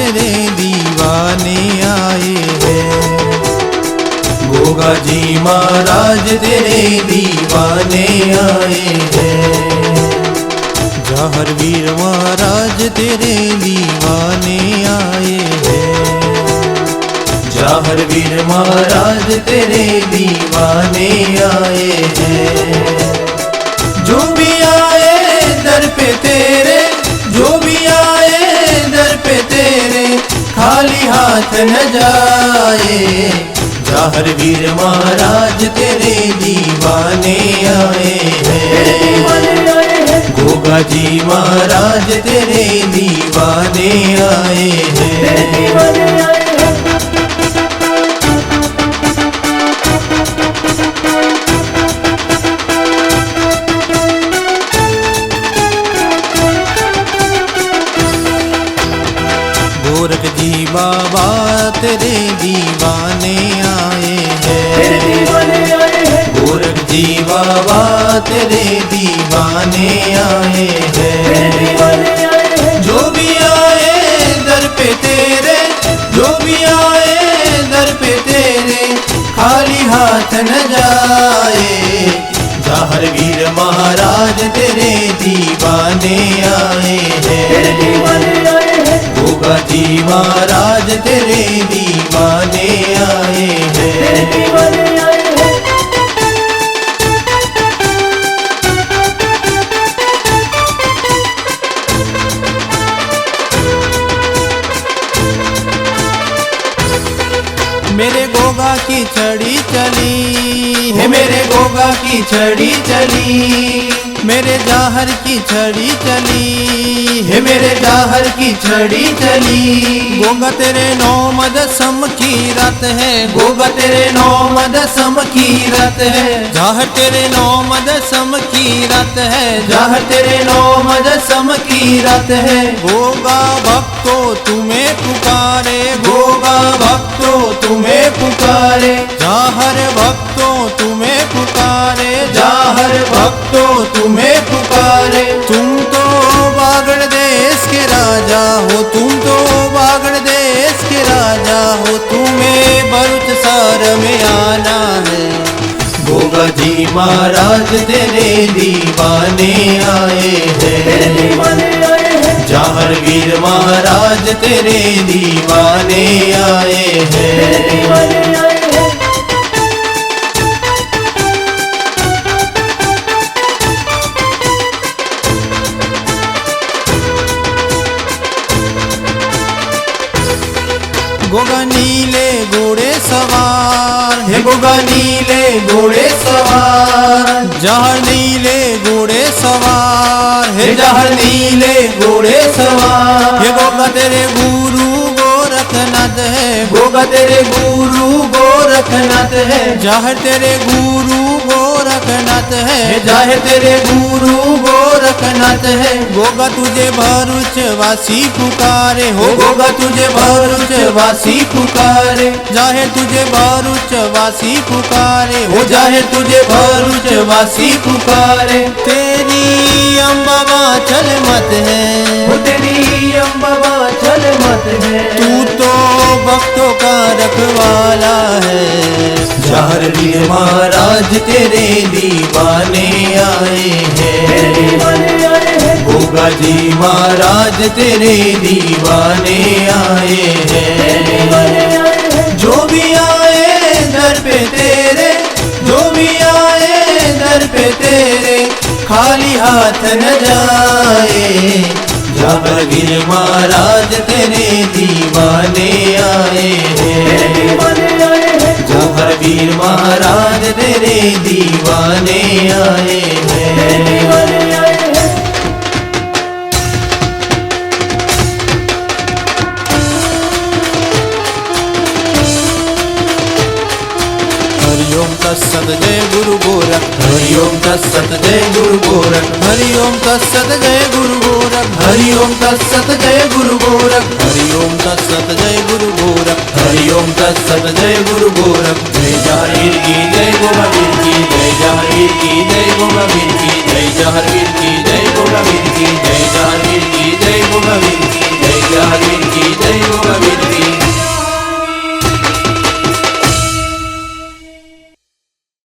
तेरे दीवाने आए हैं। गोगा जी महाराज तेरे दीवाने आए हैं। जौहर वीर महाराज तेरे दीवाने आए हैं। जौहर वीर महाराज तेरे दीवाने आए हैं। जो भी आए दर पे तेरे, जो भी आए दर पे तेरे, खाली हाथ न जाए। जौहर वीर महाराज तेरे दीवाने आए हैं। गोगा जी महाराज तेरे दीवाने आए हैं। गोरख जी बाबा तेरे दीवाने आए हैं। गोरख जी बाबा तेरे दीवाने आए हैं। जो भी आए दर पे तेरे, जो भी आए दर पे तेरे, खाली हाथ न जाए। जौहर वीर महाराज तेरे दीवाने आए हैं। गोगा जी महाराज तेरे दीवाने आए हैं। मेरे गोगा की छड़ी चली है, मेरे गोगा की छड़ी चली, मेरे जौहर की छड़ी चली है, मेरे जौहर की छड़ी चली। गोगा तेरे 9 दसम की रात है, गोगा तेरे 9 दसम की रात है। जौहर तेरे 9 दसम की रात है, जौहर तेरे 9 दसम की रात है। गोगा भक्तो तुम्हें पुकारे, गोगा भक्तो तुम्हें पुकारे। जौहर भक्तो तुम्हें पुकारे, जौहर भक्तो तुम्हें पुकारे। तुम तो बागड़ देश के राजा हो, तुम तो बागड़ देश के राजा हो, तुम्हें भरूच शहर में आना है। गोगा जी महाराज तेरे दीवाने आए हैं। जौहर वीर महाराज तेरे दीवाने आए हैं। गोगा नीले घोड़े सवार है, गोगा नीले घोड़े सवार। जौहर नीले घोड़े सवार है, जौहर नीले घोड़े सवार। ये गोगा तेरे गुरु गोरखनाथ है, गोगा तेरे गुरु गोरखनाथ है। जौहर तेरे गुरु गोरखनाथ है, जौहर तेरे गुरु गोरखनाथ है। गोगा तुझे भरूच वासी पुकारे हो, गोगा तुझे भरूच वासी पुकारे। जौहर तुझे भरूच वासी पुकारे हो, जौहर तुझे भरूच वासी पुकारे। तेरी अम्बा चल मत है, तेरी अम्बा चल मत है। तू तो भक्तों का रखवाला है। जौहर वीर महाराज तेरे दीवाने आए हैं। गोगा जी महाराज तेरे दीवाने आए हैं। जो भी आए दर पे तेरे, जो भी आए दर पे तेरे, खाली हाथ न जाए। जौहर वीर महाराज तेरे दीवाने आए हैं। जौहर वीर महाराज तेरे दीवाने आए हैं। हरिओम तत्सत जय गुरु गोरख, हरिओम तत्सत जय गुरु गोरख, हरिओम तत्सत जय गुरु गोरख, हरिओम तत्सत जय गुरु गोरख, हरिओम तत्सत जय गुरु गोरख, हरिओम तत्सत जय गुरु गोरख। जय जौहर वीर की जय, गोगा वीर की जय, जौहर वीर की जय, गोगा वीर की जय, जौहर